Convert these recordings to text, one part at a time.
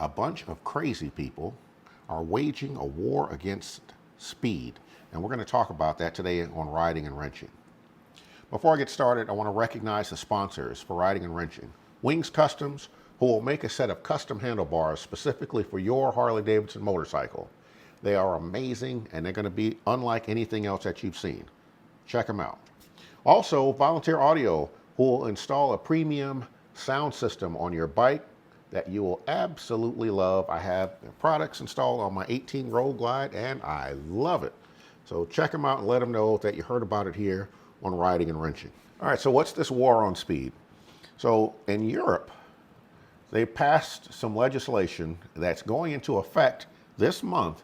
a bunch of crazy people are waging a war against speed. And we're going to talk about that today on Riding and Wrenching. Before I get started, I want to recognize the sponsors for Riding and Wrenching. Wings Customs, who will make a set of custom handlebars specifically for your Harley Davidson motorcycle. They are amazing and they're going to be unlike anything else that you've seen. Check them out. Also, Volunteer Audio, who will install a premium sound system on your bike that you will absolutely love. I have products installed on my 18 Road Glide and I love it. So check them out and let them know that you heard about it here on Riding and Wrenching. All right, so what's this war on speed? So in Europe, they passed some legislation that's going into effect this month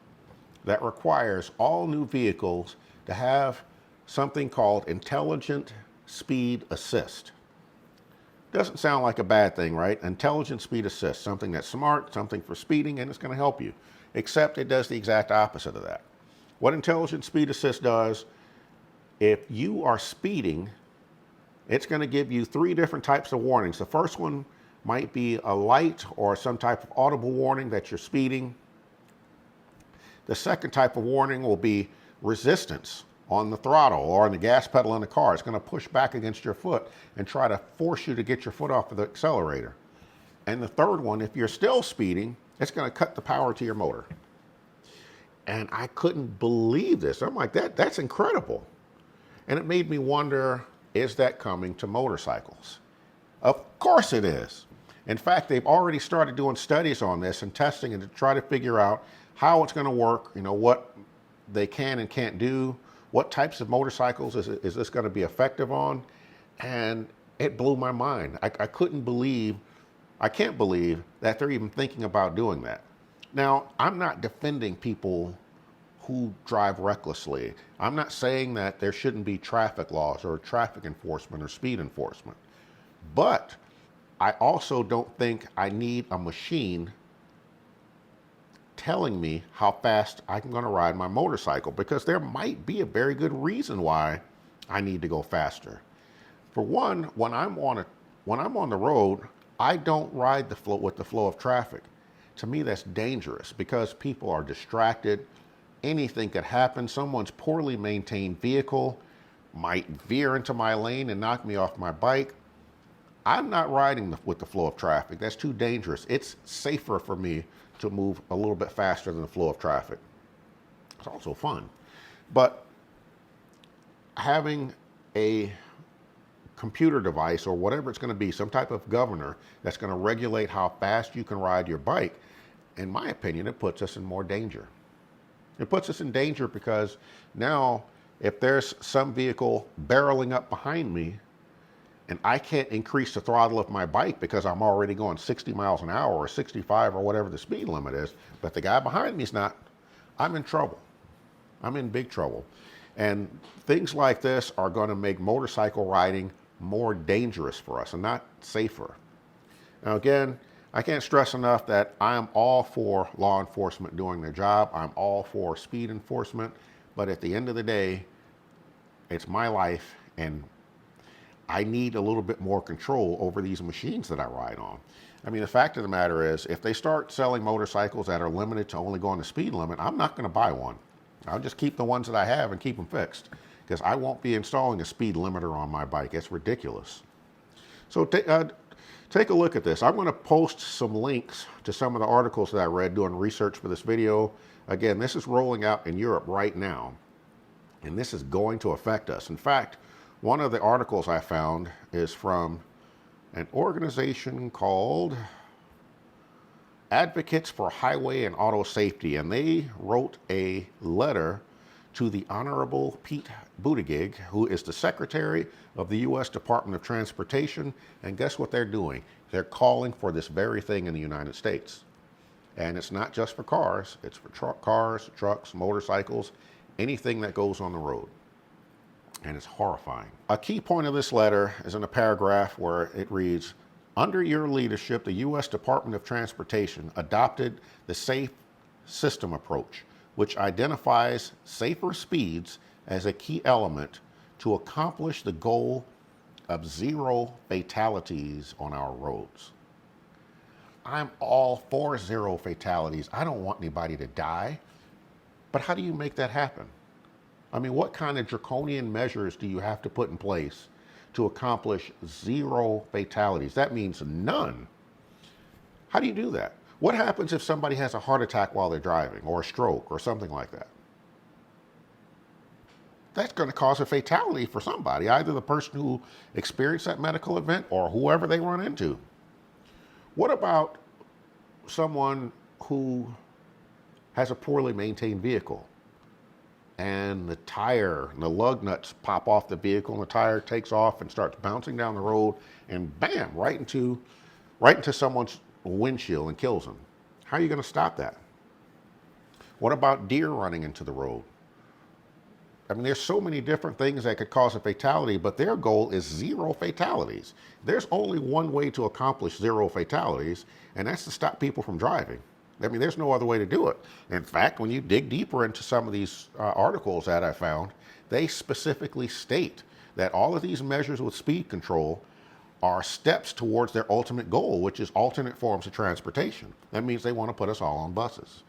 that requires all new vehicles to have something called Intelligent Speed Assist. Doesn't sound like a bad thing, right? Intelligent Speed Assist, something that's smart, something for speeding, and it's going to help you. Except it does the exact opposite of that. What Intelligent Speed Assist does, if you are speeding, it's going to give you 3 different types of warnings. The first one might be a light or some type of audible warning that you're speeding. The second type of warning will be resistance on the throttle or on the gas pedal in the car. It's going to push back against your foot and try to force you to get your foot off of the accelerator. And the third one, if you're still speeding, it's going to cut the power to your motor. And I couldn't believe this. I'm like, that's incredible. And it made me wonder, is that coming to motorcycles? Of course it is. In fact, they've already started doing studies on this and testing it to try to figure out how it's going to work, what they can and can't do, what types of motorcycles is this going to be effective on? And it blew my mind. I can't believe that they're even thinking about doing that. Now, I'm not defending people who drive recklessly. I'm not saying that there shouldn't be traffic laws or traffic enforcement or speed enforcement. But I also don't think I need a machine telling me how fast I'm going to ride my motorcycle, because there might be a very good reason why I need to go faster. For one, when I'm on the road, I don't ride with the flow of traffic. To me, that's dangerous because people are distracted. Anything could happen. Someone's poorly maintained vehicle might veer into my lane and knock me off my bike. I'm not riding with the flow of traffic. That's too dangerous. It's safer for me to move a little bit faster than the flow of traffic. It's also fun. But having a computer device or whatever it's going to be, some type of governor that's going to regulate how fast you can ride your bike, in my opinion, it puts us in more danger. It puts us in danger because now if there's some vehicle barreling up behind me and I can't increase the throttle of my bike because I'm already going 60 miles an hour or 65 or whatever the speed limit is, but the guy behind me is not, I'm in trouble. I'm in big trouble. And things like this are going to make motorcycle riding more dangerous for us and not safer. Now again, I can't stress enough that I'm all for law enforcement doing their job. I'm all for speed enforcement. But at the end of the day, it's my life and I need a little bit more control over these machines that I ride on. I mean, the fact of the matter is, if they start selling motorcycles that are limited to only going the speed limit, I'm not going to buy one. I'll just keep the ones that I have and keep them fixed because I won't be installing a speed limiter on my bike. It's ridiculous. So take a look at this. I'm going to post some links to some of the articles that I read doing research for this video. Again, this is rolling out in Europe right now, and this is going to affect us. In fact, one of the articles I found is from an organization called Advocates for Highway and Auto Safety, and they wrote a letter to the Honorable Pete Buttigieg, who is the Secretary of the U.S. Department of Transportation, and guess what they're doing? They're calling for this very thing in the United States. And it's not just for cars, it's for cars, trucks, motorcycles, anything that goes on the road. And it's horrifying. A key point of this letter is in a paragraph where it reads, under your leadership, the U.S. Department of Transportation adopted the Safe System approach, which identifies safer speeds as a key element to accomplish the goal of 0 fatalities on our roads. I'm all for zero fatalities. I don't want anybody to die. But how do you make that happen? I mean, what kind of draconian measures do you have to put in place to accomplish zero fatalities? That means none. How do you do that? What happens if somebody has a heart attack while they're driving, or a stroke, or something like that? That's going to cause a fatality for somebody, either the person who experienced that medical event or whoever they run into. What about someone who has a poorly maintained vehicle and the tire and the lug nuts pop off the vehicle and the tire takes off and starts bouncing down the road and bam, right into someone's windshield and kills them? How are you going to stop that? What about deer running into the road? I mean, there's so many different things that could cause a fatality, but their goal is zero fatalities. There's only one way to accomplish zero fatalities, and that's to stop people from driving. I mean, there's no other way to do it. In fact, when you dig deeper into some of these articles that I found, they specifically state that all of these measures with speed control are steps towards their ultimate goal, which is alternate forms of transportation. That means they want to put us all on buses.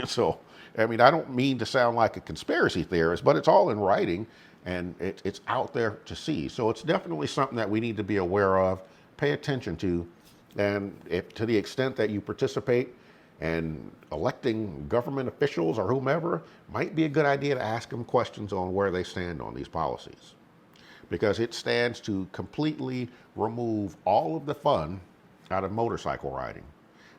So, I mean, I don't mean to sound like a conspiracy theorist, but it's all in writing and it's out there to see. So it's definitely something that we need to be aware of, pay attention to, and if to the extent that you participate in electing government officials or whomever, might be a good idea to ask them questions on where they stand on these policies. Because it stands to completely remove all of the fun out of motorcycle riding.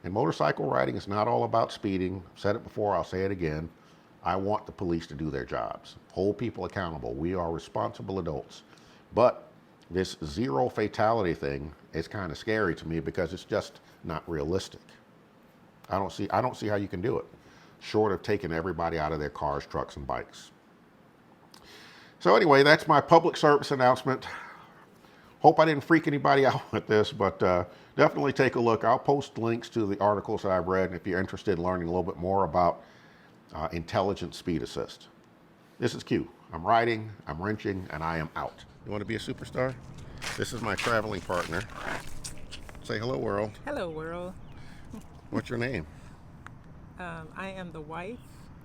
And motorcycle riding is not all about speeding. I've said it before, I'll say it again. I want the police to do their jobs. Hold people accountable. We are responsible adults. But this zero fatality thing is kind of scary to me because it's just not realistic. I don't see how you can do it, short of taking everybody out of their cars, trucks, and bikes. So anyway, that's my public service announcement. Hope I didn't freak anybody out with this, but definitely take a look. I'll post links to the articles that I've read if you're interested in learning a little bit more about intelligent speed assist. This is Q. I'm riding, I'm wrenching, and I am out. You want to be a superstar? This is my traveling partner. Say hello, world. Hello, world. What's your name? I am the wife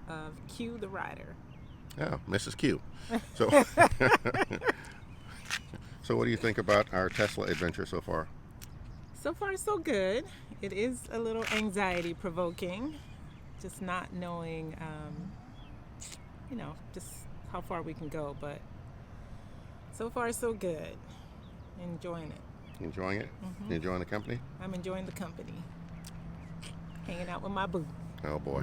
of Q the rider. Oh, Mrs. Q. So, so what do you think about our Tesla adventure so far? So far, so good. It is a little anxiety provoking, just not knowing, just how far we can go. But so far, so good. Enjoying it. Enjoying it? Mm-hmm. Enjoying the company? I'm enjoying the company. Hanging out with my boo. Oh boy.